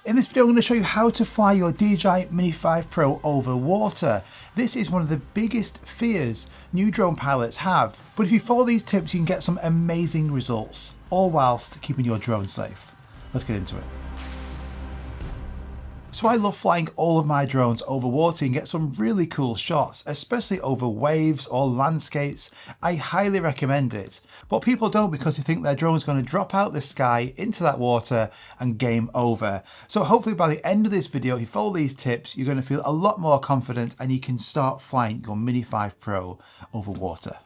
In this video, I'm going to show you how to fly your DJI Mini 5 Pro over water. This is one of the biggest fears new drone pilots have, but if you follow these tips, you can get some amazing results, all whilst keeping your drone safe. Let's get into it. So I love flying all of my drones over water and get some really cool shots, especially over waves or landscapes. I highly recommend it, but people don't because they think their drone is going to drop out the sky into that water and game over. So hopefully by the end of this video, if you follow these tips, you're going to feel a lot more confident and you can start flying your Mini 5 Pro over water.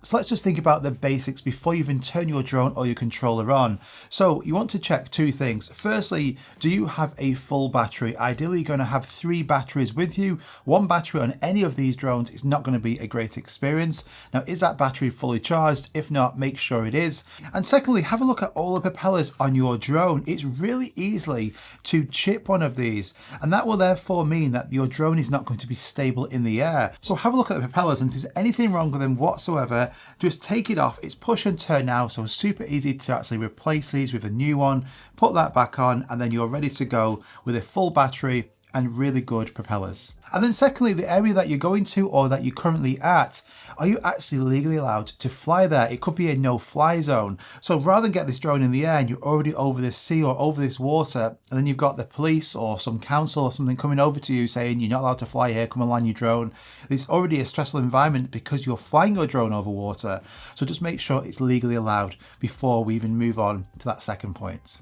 So let's just think about the basics before you even turn your drone or your controller on. So you want to check two things. Firstly, do you have a full battery? Ideally, you're going to have 3 batteries with you. One battery on any of these drones is not going to be a great experience. Now, is that battery fully charged? If not, make sure it is. And secondly, have a look at all the propellers on your drone. It's really easy to chip one of these, and that will therefore mean that your drone is not going to be stable in the air. So have a look at the propellers, and if there's anything wrong with them whatsoever, just take it off. It's push and turn now, so it's super easy to actually replace these with a new one, put that back on, and then you're ready to go with a full battery and really good propellers. And then secondly, the area that you're going to or that you're currently at, are you actually legally allowed to fly there? It could be a no-fly zone. So rather than get this drone in the air and you're already over this sea or over this water, and then you've got the police or some council or something coming over to you saying you're not allowed to fly here, come and land your drone. It's already a stressful environment because you're flying your drone over water. So just make sure it's legally allowed before we even move on to that second point.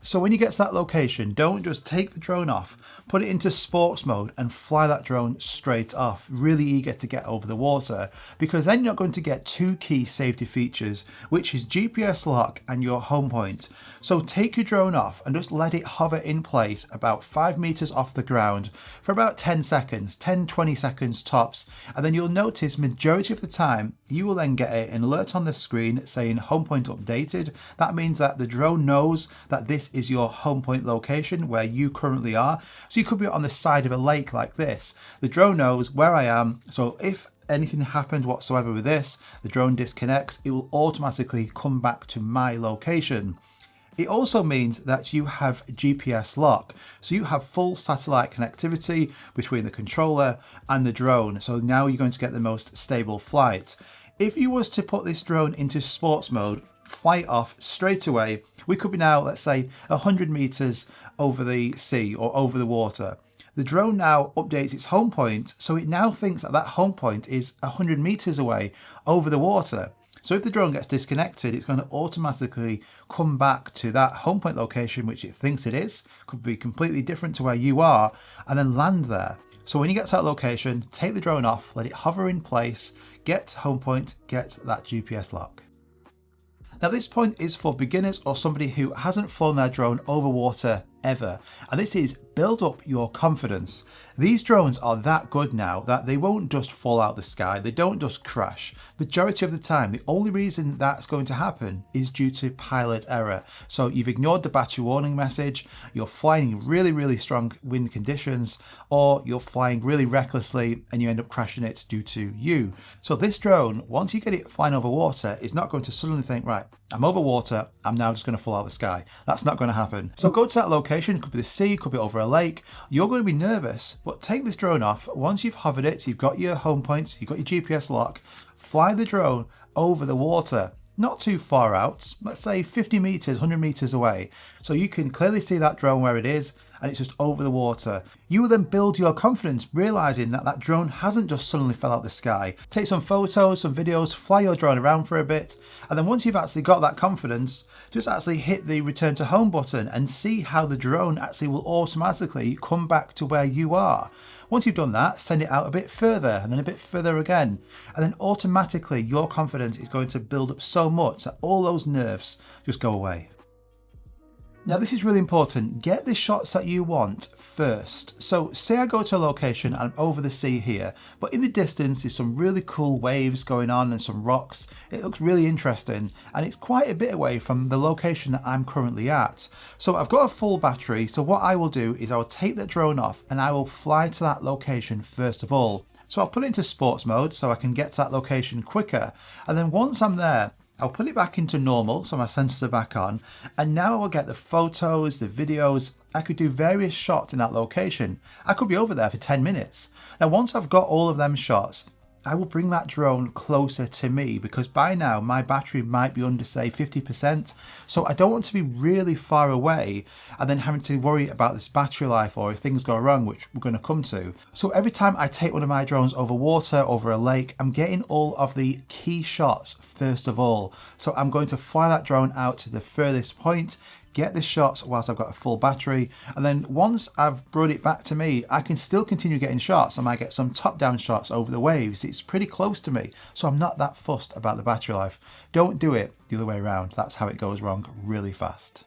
So when you get to that location, don't just take the drone off, put it into sports mode and fly that drone straight off, really eager to get over the water, because then you're not going to get 2 key safety features, which is GPS lock and your home point. So take your drone off and just let it hover in place about 5 meters off the ground for about 10 seconds, 10-20 seconds tops, and then you'll notice majority of the time you will then get an alert on the screen saying home point updated. That means that the drone knows that this is your home point location where you currently are. So you could be on the side of a lake like this. The drone knows where I am, so if anything happened whatsoever with this, the drone disconnects, it will automatically come back to my location. It also means that you have GPS lock, so you have full satellite connectivity between the controller and the drone, so now you're going to get the most stable flight. If you was to put this drone into sports mode, fly it off straight away, we could be now, let's say, 100 meters over the sea or over the water. The drone now updates its home point, so it now thinks that that home point is 100 meters away over the water. So if the drone gets disconnected, it's going to automatically come back to that home point location, which it thinks it is, could be completely different to where you are, and then land there. So when you get to that location, take the drone off, let it hover in place, get home point, get that GPS lock. Now this point is for beginners or somebody who hasn't flown their drone over water ever, and this is build up your confidence. These drones are that good now that they won't just fall out the sky, they don't just crash. Majority of the time, the only reason that's going to happen is due to pilot error. So you've ignored the battery warning message, you're flying in really strong wind conditions, or you're flying really recklessly and you end up crashing it due to you. So this drone, once you get it flying over water, is not going to suddenly think, right, I'm over water, I'm now just going to fall out of the sky. That's not going to happen. So go to that location, it could be the sea, it could be over a lake. You're going to be nervous, but take this drone off. Once you've hovered it, so you've got your home points, you've got your GPS lock, fly the drone over the water. Not too far out, let's say 50 meters, 100 meters away. So you can clearly see that drone where it is, and it's just over the water. You will then build your confidence, realizing that that drone hasn't just suddenly fell out the sky. Take some photos, some videos, fly your drone around for a bit, and then once you've actually got that confidence, just actually hit the return to home button and see how the drone actually will automatically come back to where you are. Once you've done that, send it out a bit further and then a bit further again, and then automatically your confidence is going to build up so much that all those nerves just go away. Now this is really important, get the shots that you want first. So say I go to a location and I'm over the sea here, but in the distance there's some really cool waves going on and some rocks. It looks really interesting and it's quite a bit away from the location that I'm currently at. So I've got a full battery, so what I will do is I will take the drone off and I will fly to that location first of all. So I'll put it into sports mode so I can get to that location quicker, and then once I'm there, I'll put it back into normal, so my sensors are back on, and now I will get the photos, the videos. I could do various shots in that location. I could be over there for 10 minutes. Now, once I've got all of them shots, I will bring that drone closer to me, because by now my battery might be under, say, 50%. So I don't want to be really far away and then having to worry about this battery life or if things go wrong, which we're going to come to. So every time I take one of my drones over water, over a lake, I'm getting all of the key shots first of all. So I'm going to fly that drone out to the furthest point, get the shots whilst I've got a full battery, and then once I've brought it back to me, I can still continue getting shots. I might get some top-down shots over the waves. It's pretty close to me, so I'm not that fussed about the battery life. Don't do it the other way around. That's how it goes wrong really fast.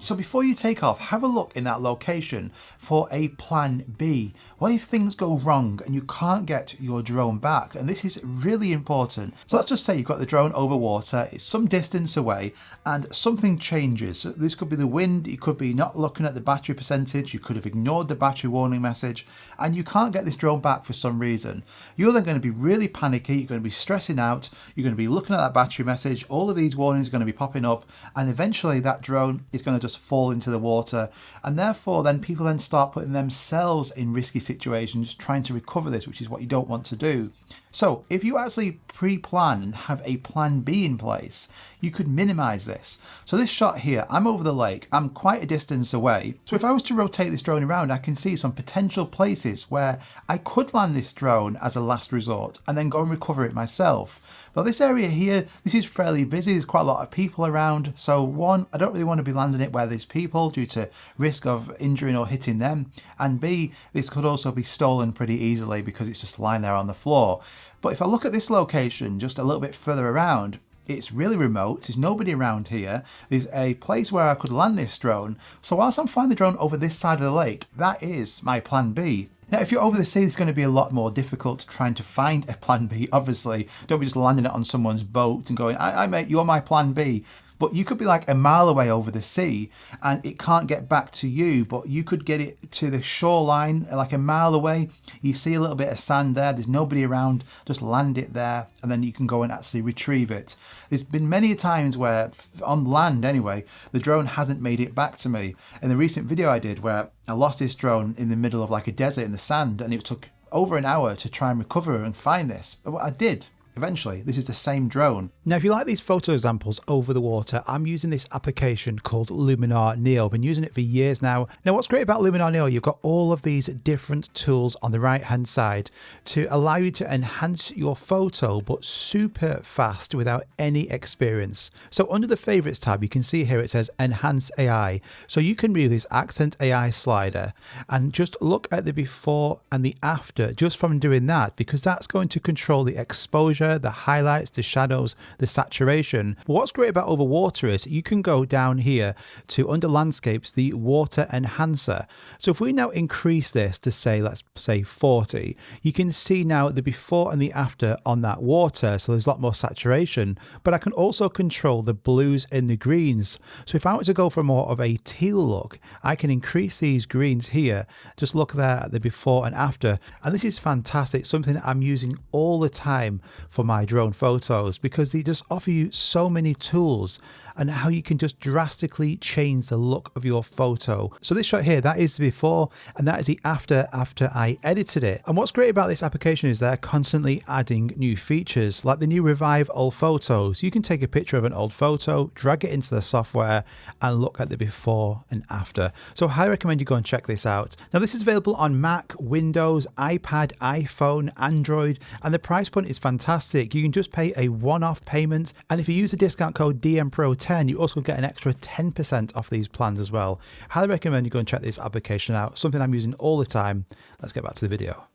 So before you take off, have a look in that location for a plan B. What if things go wrong and you can't get your drone back? And this is really important. So let's just say you've got the drone over water, it's some distance away, and something changes. This could be the wind, it could be not looking at the battery percentage, you could have ignored the battery warning message, and you can't get this drone back for some reason. You're then going to be really panicky, you're going to be stressing out, you're going to be looking at that battery message, all of these warnings are going to be popping up, and eventually that drone is going to just fall into the water, and therefore then people then start putting themselves in risky situations trying to recover this, which is what you don't want to do. So if you actually pre-plan and have a plan B in place, you could minimize this. So this shot here, I'm over the lake, I'm quite a distance away. So if I was to rotate this drone around, I can see some potential places where I could land this drone as a last resort and then go and recover it myself. But this area here, this is fairly busy, there's quite a lot of people around. So one, I don't really want to be landing it where there's people due to risk of injuring or hitting them. And B, this could also be stolen pretty easily because it's just lying there on the floor. But if I look at this location just a little bit further around, it's really remote, there's nobody around here, there's a place where I could land this drone. So whilst I'm flying the drone over this side of the lake, that is my plan B. Now, if you're over the sea, it's going to be a lot more difficult trying to find a plan B, obviously. Don't be just landing it on someone's boat and going, I mate, you're my plan B. But you could be like a mile away over the sea and it can't get back to you, but you could get it to the shoreline like a mile away. You see a little bit of sand there, there's nobody around, just land it there and then you can go and actually retrieve it. There's been many times where, on land anyway, the drone hasn't made it back to me. In the recent video I did where I lost this drone in the middle of like a desert in the sand and it took over an hour to try and recover and find this. But what I did, eventually, this is the same drone. Now, if you like these photo examples over the water, I'm using this application called Luminar Neo. I've been using it for years now. Now, what's great about Luminar Neo, you've got all of these different tools on the right-hand side to allow you to enhance your photo, but super fast without any experience. So under the favorites tab, you can see here it says Enhance AI. So you can move this Accent AI slider and just look at the before and the after just from doing that, because that's going to control the exposure, the highlights, the shadows, the saturation. But what's great about over water is you can go down here to under landscapes, the water enhancer. So if we now increase this to say, let's say 40, you can see now the before and the after on that water. So there's a lot more saturation, but I can also control the blues and the greens. So if I were to go for more of a teal look, I can increase these greens here. Just look there at the before and after. And this is fantastic, something that I'm using all the time for my drone photos, because they just offer you so many tools and how you can just drastically change the look of your photo. So this shot here, that is the before and that is the after I edited it. And what's great about this application is they're constantly adding new features, like the new revive old photos. You can take a picture of an old photo, drag it into the software and look at the before and after. So I highly recommend you go and check this out. Now this is available on Mac, Windows, iPad, iPhone, Android, and the price point is fantastic. You can just pay a one-off payment, and if you use the discount code DMPRO10, you also get an extra 10% off these plans as well. Highly recommend you go and check this application out, something I'm using all the time. Let's get back to the video.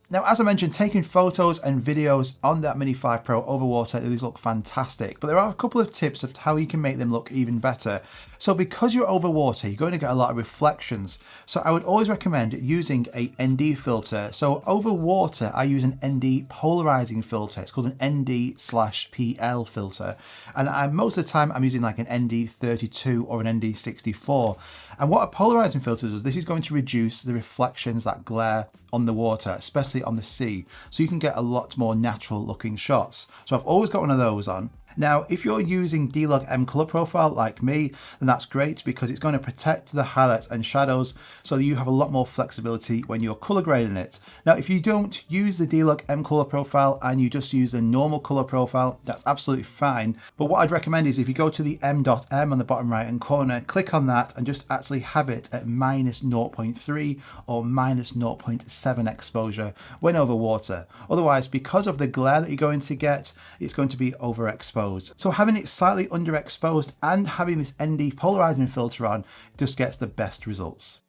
Now, as I mentioned, taking photos and videos on that Mini 5 Pro over water, these look fantastic, but there are a couple of tips of how you can make them look even better. So because you're over water, you're going to get a lot of reflections. So I would always recommend using a ND filter. So over water, I use an ND polarizing filter. It's called an ND/PL filter. And most of the time I'm using like an ND32 or an ND64. And what a polarizing filter does, this is going to reduce the reflections, that glare on the water, especially especially on the sea, so you can get a lot more natural looking shots. So I've always got one of those on. Now, if you're using D-Log M color profile like me, then that's great because it's going to protect the highlights and shadows so that you have a lot more flexibility when you're color grading it. Now, if you don't use the D-Log M color profile and you just use the normal color profile, that's absolutely fine. But what I'd recommend is if you go to the M.M on the bottom right hand corner, click on that and just actually have it at minus 0.3 or minus 0.7 exposure when over water. Otherwise, because of the glare that you're going to get, it's going to be overexposed. So having it slightly underexposed and having this ND polarizing filter on just gets the best results.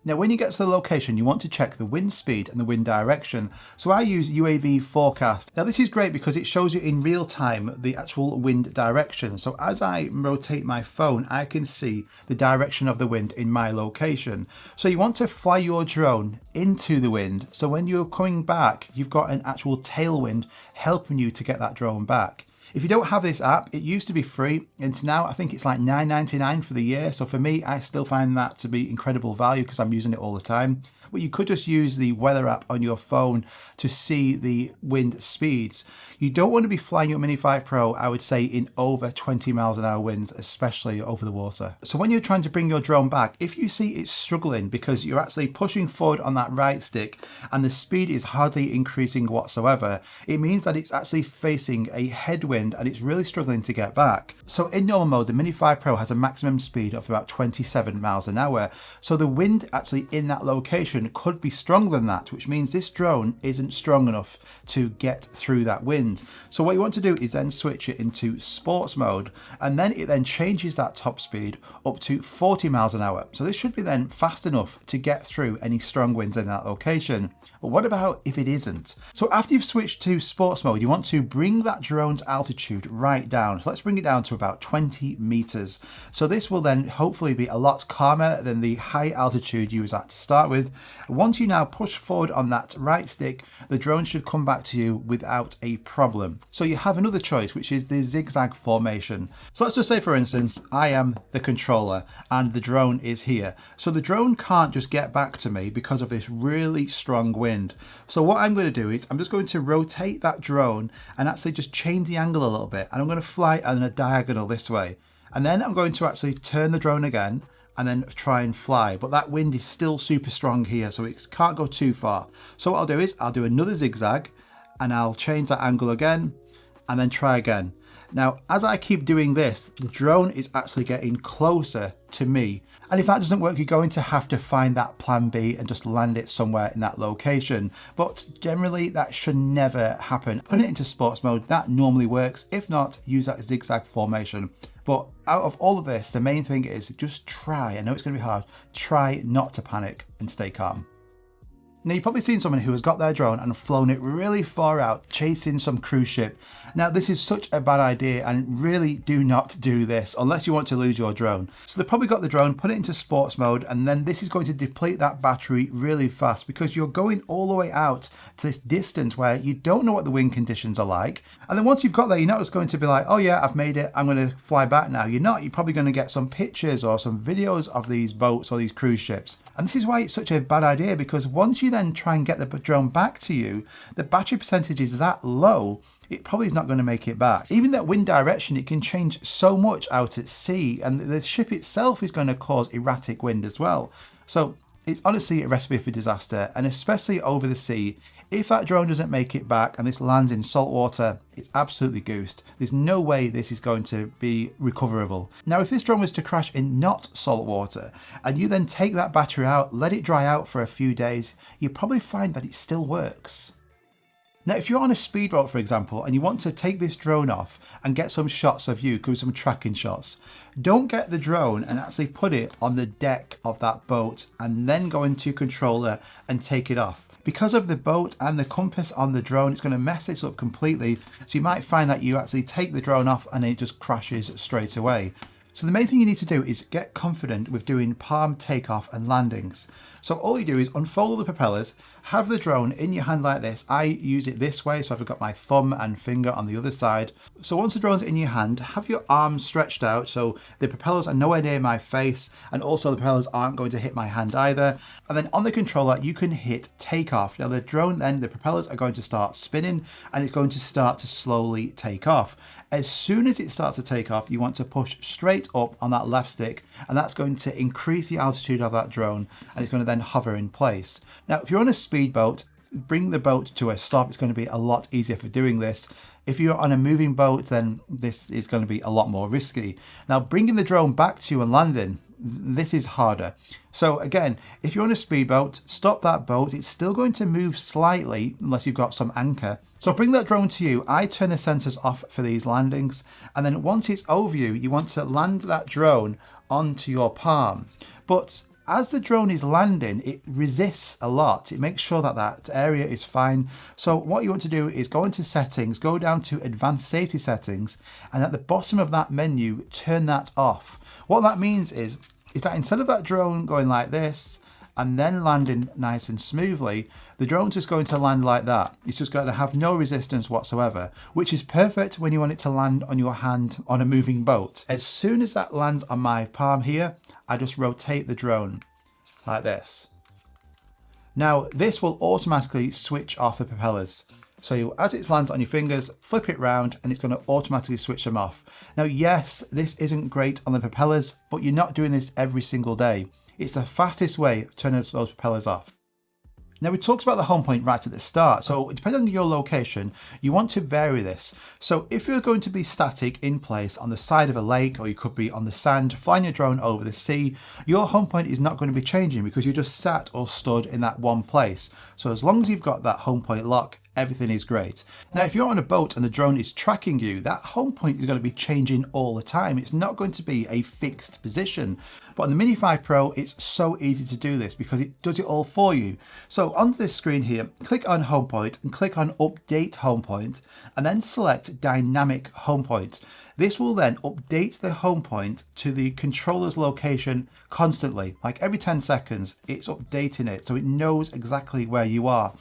Now, when you get to the location, you want to check the wind speed and the wind direction. So I use UAV forecast. Now, this is great because it shows you in real time the actual wind direction. So as I rotate my phone, I can see the direction of the wind in my location. So you want to fly your drone into the wind. So when you're coming back, you've got an actual tailwind helping you to get that drone back. If you don't have this app, it used to be free, and now I think it's like $9.99 for the year. So for me, I still find that to be incredible value because I'm using it all the time. But you could just use the weather app on your phone to see the wind speeds. You don't want to be flying your Mini 5 Pro, I would say, in over 20 miles an hour winds, especially over the water. So when you're trying to bring your drone back, if you see it's struggling because you're actually pushing forward on that right stick and the speed is hardly increasing whatsoever, it means that it's actually facing a headwind and it's really struggling to get back. So in normal mode, the Mini 5 Pro has a maximum speed of about 27 miles an hour. So the wind actually in that location could be stronger than that, which means this drone isn't strong enough to get through that wind. So what you want to do is then switch it into sports mode, and then it then changes that top speed up to 40 miles an hour. So this should be then fast enough to get through any strong winds in that location. But what about if it isn't? So after you've switched to sports mode, you want to bring that drone's altitude right down. So let's bring it down to about 20 meters. So this will then hopefully be a lot calmer than the high altitude you was at to start with. Once you now push forward on that right stick, the drone should come back to you without a problem. So you have another choice, which is the zigzag formation. So let's just say, for instance, I am the controller and the drone is here. So the drone can't just get back to me because of this really strong wind. So what I'm going to do is I'm just going to rotate that drone and actually just change the angle a little bit. And I'm going to fly on a diagonal this way. And then I'm going to actually turn the drone again and then try and fly. But that wind is still super strong here, so it can't go too far. So what I'll do is I'll do another zigzag and I'll change that angle again and then try again. Now, as I keep doing this, the drone is actually getting closer to me. And if that doesn't work, you're going to have to find that plan B and just land it somewhere in that location. But generally, that should never happen. Put it into sports mode, that normally works. If not, use that zigzag formation. But out of all of this, the main thing is just try, I know it's going to be hard, try not to panic and stay calm. Now, you've probably seen someone who has got their drone and flown it really far out, chasing some cruise ship. Now, this is such a bad idea, and really do not do this unless you want to lose your drone. So they've probably got the drone, put it into sports mode, and then this is going to deplete that battery really fast because you're going all the way out to this distance where you don't know what the wind conditions are like. And then once you've got there, you're not just going to be like, oh yeah, I've made it, I'm going to fly back now. You're not. You're probably going to get some pictures or some videos of these boats or these cruise ships. And this is why it's such a bad idea, because once you then try and get the drone back to you, the battery percentage is that low, it probably is not going to make it back. Even that wind direction, it can change so much out at sea, and the ship itself is going to cause erratic wind as well. So it's honestly a recipe for disaster, and especially over the sea. If that drone doesn't make it back and this lands in salt water, it's absolutely goosed. There's no way this is going to be recoverable. Now, if this drone was to crash in not salt water, and you then take that battery out, let it dry out for a few days, you'll probably find that it still works. Now, if you're on a speedboat, for example, and you want to take this drone off and get some shots of you, could be some tracking shots, don't get the drone and actually put it on the deck of that boat and then go into controller and take it off. Because of the boat and the compass on the drone, it's going to mess this up completely. So you might find that you actually take the drone off and it just crashes straight away. So the main thing you need to do is get confident with doing palm takeoff and landings. So all you do is unfold the propellers, have the drone in your hand like this. I use it this way, so I've got my thumb and finger on the other side. So once the drone's in your hand, have your arms stretched out so the propellers are nowhere near my face, and also the propellers aren't going to hit my hand either. And then on the controller, you can hit takeoff. Now the drone then, the propellers are going to start spinning and it's going to start to slowly take off. As soon as it starts to take off, you want to push straight up on that left stick, and that's going to increase the altitude of that drone, and it's going to then hover in place. Now, if you're on a speedboat, bring the boat to a stop. It's going to be a lot easier for doing this. If you're on a moving boat, then this is going to be a lot more risky. Now, bringing the drone back to you and landing, this is harder. So again, if you're on a speedboat, stop that boat. It's still going to move slightly unless you've got some anchor. So bring that drone to you. I turn the sensors off for these landings. And then once it's over you, you want to land that drone onto your palm. But as the drone is landing, it resists a lot. It makes sure that that area is fine. So what you want to do is go into settings, go down to advanced safety settings, and at the bottom of that menu, turn that off. What that means is that instead of that drone going like this and then landing nice and smoothly, the drone's just going to land like that. It's just going to have no resistance whatsoever, which is perfect when you want it to land on your hand on a moving boat. As soon as that lands on my palm here, I just rotate the drone like this. Now this will automatically switch off the propellers. So as it lands on your fingers, flip it round and it's going to automatically switch them off. Now yes, this isn't great on the propellers, but you're not doing this every single day. It's the fastest way of turning those propellers off. Now we talked about the home point right at the start, so depending on your location, you want to vary this. So if you're going to be static in place on the side of a lake, or you could be on the sand, flying your drone over the sea, your home point is not going to be changing because you just sat or stood in that one place. So as long as you've got that home point lock, everything is great. Now, if you're on a boat and the drone is tracking you, that home point is going to be changing all the time. It's not going to be a fixed position. But on the Mini 5 Pro, it's so easy to do this because it does it all for you. So on this screen here, click on home point and click on update home point, and then select dynamic home point. This will then update the home point to the controller's location constantly. Like every 10 seconds, it's updating it so it knows exactly where you are.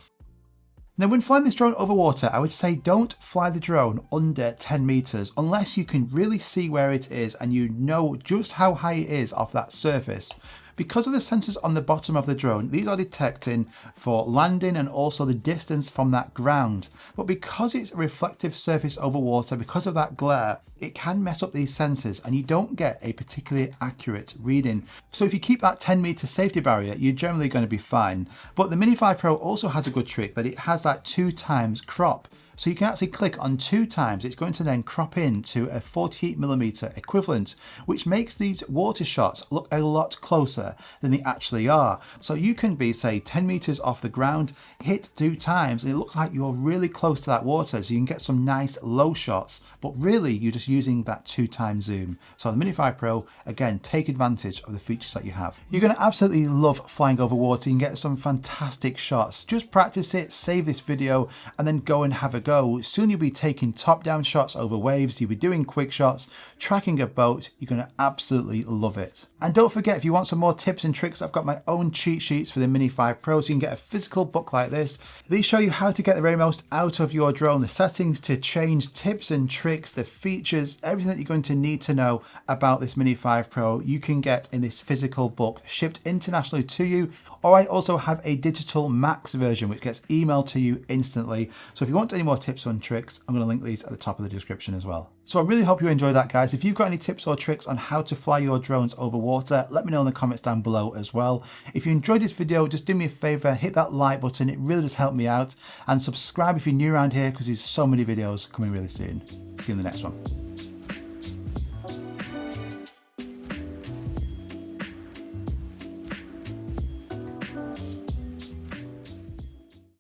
Now when flying this drone over water, I would say don't fly the drone under 10 meters unless you can really see where it is and you know just how high it is off that surface. Because of the sensors on the bottom of the drone, these are detecting for landing and also the distance from that ground. But because it's a reflective surface over water, because of that glare, it can mess up these sensors and you don't get a particularly accurate reading. So if you keep that 10-meter safety barrier, you're generally going to be fine. But the Mini 5 Pro also has a good trick that it has that 2x crop. So you can actually click on 2 times. It's going to then crop in to a 48mm equivalent, which makes these water shots look a lot closer than they actually are. So you can be, say, 10 meters off the ground, hit 2 times, and it looks like you're really close to that water. So you can get some nice low shots, but really you're just using that 2x zoom. So the Mini 5 Pro, again, take advantage of the features that you have. You're going to absolutely love flying over water. You can get some fantastic shots. Just practice it, save this video, and then go and have a go. Soon you'll be taking top-down shots over waves, you'll be doing quick shots, tracking a boat. You're going to absolutely love it. And don't forget, if you want some more tips and tricks, I've got my own cheat sheets for the Mini 5 Pro, so you can get a physical book like this. These show you how to get the very most out of your drone, the settings to change, tips and tricks, the features, everything that you're going to need to know about this Mini 5 Pro, you can get in this physical book shipped internationally to you. Or I also have a digital max version which gets emailed to you instantly. So if you want any more tips and tricks, I'm going to link these at the top of the description as well. So I really hope you enjoyed that, guys. If you've got any tips or tricks on how to fly your drones over water, let me know in the comments down below as well. If you enjoyed this video, just do me a favor, hit that like button. It really does help me out. And subscribe if you're new around here because there's so many videos coming really soon. See you in the next one.